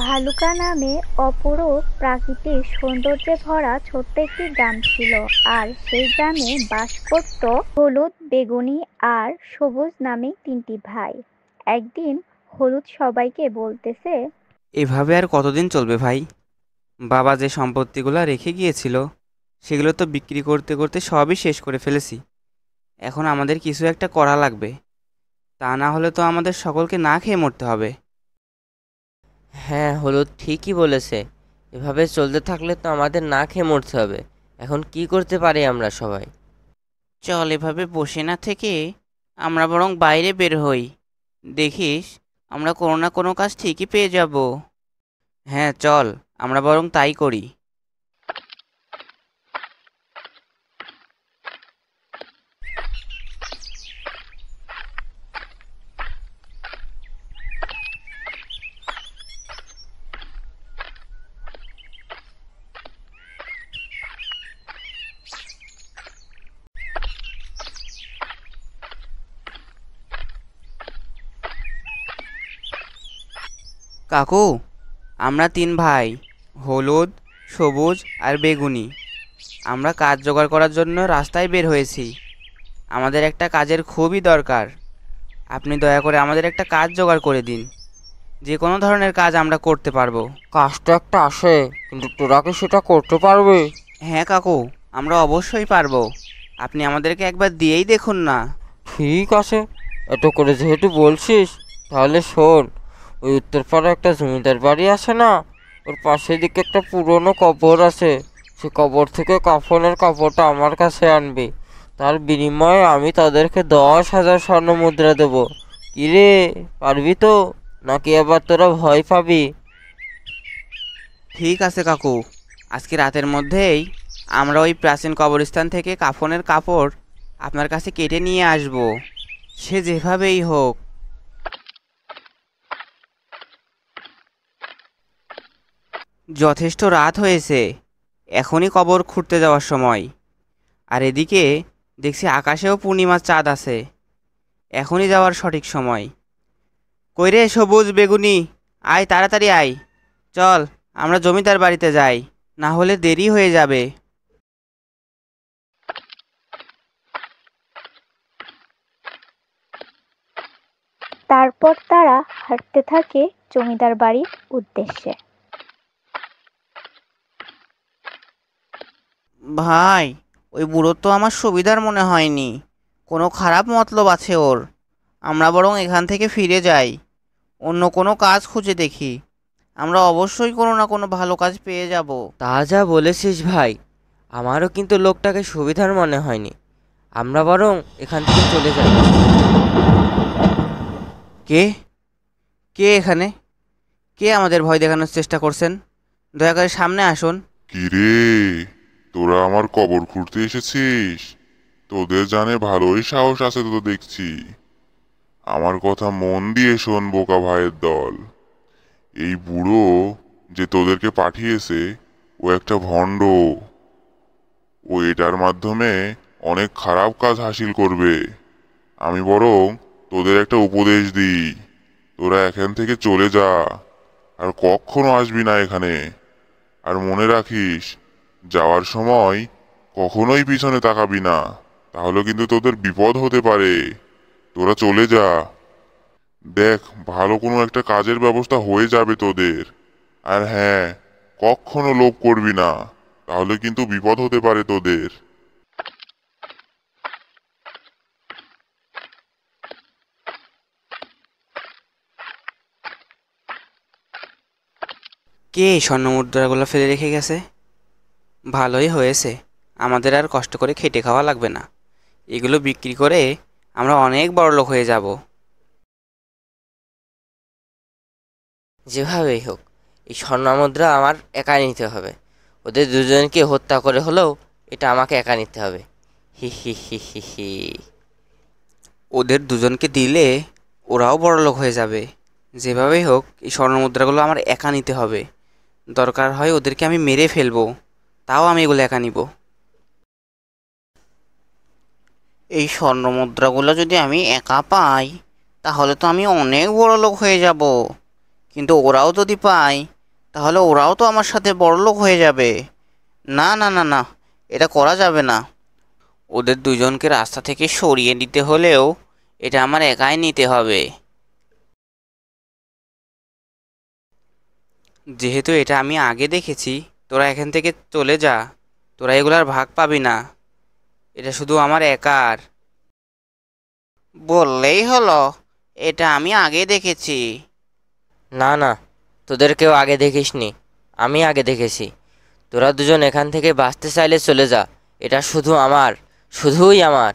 ভালুকা নামে অপরূপ প্রাকৃতিক সৌন্দর্যে ভরা ছোট্ট একটি গ্রাম ছিল। আর সেই গ্রামে বাস করত হলুদ, বেগুনি আর সবুজ নামে তিনটি ভাই। একদিন হলুদ সবাইকে বলতেছে, এভাবে আর কতদিন চলবে ভাই? বাবা যে সম্পত্তিগুলো রেখে গিয়েছিল সেগুলো তো বিক্রি করতে করতে সবই শেষ করে ফেলেছি। এখন আমাদের কিছু একটা করা লাগবে, তা না হলে তো আমাদের সকলকে না খেয়ে মরতে হবে। হ্যাঁ, হলুদ ঠিকই বলেছে। এভাবে চলতে থাকলে তো আমাদের না খেয়ে মরতে হবে। এখন কি করতে পারি আমরা সবাই? চল এভাবে বসে না থেকে আমরা বরং বাইরে বের হই। দেখিস, আমরা কোনো না কোনো কাজ ঠিকই পেয়ে যাব। হ্যাঁ চল, আমরা বরং তাই করি। কাকু, আমরা তিন ভাই, হলুদ, সবুজ আর বেগুনি। আমরা কাজ জোগাড় করার জন্য রাস্তায় বের হয়েছি। আমাদের একটা কাজের খুবই দরকার। আপনি দয়া করে আমাদের একটা কাজ জোগাড় করে দিন। যে কোনো ধরনের কাজ আমরা করতে পারবো। কাজটা একটা আসে, কিন্তু তোরা কি সেটা করতে পারবে? হ্যাঁ কাকু, আমরা অবশ্যই পারবো। আপনি আমাদেরকে একবার দিয়েই দেখুন না। ঠিক আছে, এত করে যেহেতু বলছিস, তাহলে শোন। ওই উত্তরপাড়া একটা জমিদার বাড়ি আছে না, ওর পাশের দিকে একটা পুরনো কবর আছে। সে কবর থেকে কাফনের কাপড়টা আমার কাছে আনবি। তার বিনিময়ে আমি তাদেরকে 10,000 স্বর্ণ মুদ্রা দেবো। কিরে, পারবি তো? নাকি আবার তোরা ভয় পাবি? ঠিক আছে কাকু, আজকে রাতের মধ্যেই আমরা ওই প্রাচীন কবরস্থান থেকে কাফনের কাপড় আপনার কাছে কেটে নিয়ে আসব, সে যেভাবেই হোক। যথেষ্ট রাত হয়েছে, এখনই কবর খুঁড়তে যাওয়ার সময়। আর এদিকে দেখছি আকাশেও পূর্ণিমার চাঁদ আছে। এখনই যাওয়ার সঠিক সময়। কইরে সবুজ, বেগুনি, আয় তাড়াতাড়ি আয়। চল, আমরা জমিদার বাড়িতে যাই, না হলে দেরি হয়ে যাবে। তারপর তারা হাঁটতে থাকে জমিদার বাড়ির উদ্দেশ্যে। ভাই, ওই বুড়ো তো আমার সুবিধার মনে হয়নি। কোনো খারাপ মতলব আছে ওর। আমরা বরং এখান থেকে ফিরে যাই, অন্য কোনো কাজ খুঁজে দেখি। আমরা অবশ্যই কোনো না কোনো ভালো কাজ পেয়ে যাব। তা যা বলেছিস ভাই, আমারও কিন্তু লোকটাকে সুবিধার মনে হয়নি। আমরা বরং এখান থেকে চলে যাই। কে কে এখানে? কে আমাদের ভয় দেখানোর চেষ্টা করছেন? দয়া করে সামনে আসুন। কিরে, তোরা আমার কবর খুঁড়তে এসেছিস? তোদের জানে ভালোই সাহস আছে তো দেখছি। আমার কথা মন দিয়ে শোন বোকা ভাইয়ের দল। এই বুড়ো যে তোদেরকে পাঠিয়েছে, ও একটা ভণ্ড। ও এটার মাধ্যমে অনেক খারাপ কাজ হাসিল করবে। আমি বরং তোদের একটা উপদেশ দিই, তোরা এখান থেকে চলে যা, আর কখনো আসবি না এখানে। আর মনে রাখিস, যাওয়ার সময় কখনোই পিছনে তাকাবি না, তাহলে কিন্তু তোদের বিপদ হতে পারে। তোরা চলে যা। দেখ, ভালো কোনো একটা কাজের ব্যবস্থা হয়ে যাবে তোদের। আর হ্যাঁ, কখনো লোভ করবি না, তাহলে কিন্তু বিপদ হতে পারে তোদের। কে এই স্বর্ণ মুদ্রাগুলো ফেলে রেখে গেছে? ভালোই হয়েছে, আমাদের আর কষ্ট করে খেটে খাওয়া লাগবে না। এগুলো বিক্রি করে আমরা অনেক বড়লোক হয়ে যাব। যেভাবেই হোক, এই স্বর্ণমুদ্রা আমার একা নিতে হবে। ওদের দুজনকে হত্যা করে হলেও এটা আমাকে একা নিতে হবে। হি হি হি হি হি। ওদের দুজনকে দিলে ওরাও বড়লোক হয়ে যাবে। যেভাবেই হোক এই স্বর্ণ মুদ্রাগুলো আমার একা নিতে হবে। দরকার হয় ওদেরকে আমি মেরে ফেলবো, তাও আমি এগুলো একা নিব। এই স্বর্ণ মুদ্রাগুলো যদি আমি একা পাই, তাহলে তো আমি অনেক বড়লোক হয়ে যাব। কিন্তু ওরাও যদি পায় তাহলে ওরাও তো আমার সাথে বড়লোক হয়ে যাবে। না না না না, এটা করা যাবে না। ওদের দুজনকে রাস্তা থেকে সরিয়ে দিতে হলেও এটা আমার একাই নিতে হবে। যেহেতু এটা আমি আগে দেখেছি, তোরা এখান থেকে চলে যা। তোরা এগুলার ভাগ পাবি না, এটা শুধু আমার একার। বললেই হলো, এটা আমি আগে দেখেছি। না না, তোদের কেউ আগে দেখিসনি, আমি আগে দেখেছি। তোরা দুজন এখান থেকে বাঁচতে চাইলে চলে যা, এটা শুধু আমার, শুধুই আমার।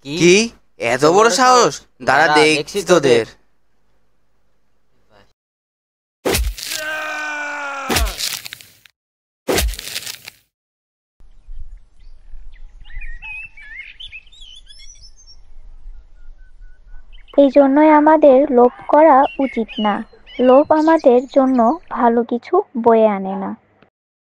কি এত বড় সাহস? দাঁড়া দেখছি তোদের। এই জন্যই আমাদের লোভ করা উচিত না। লোভ আমাদের জন্য ভালো কিছু বয়ে আনে না।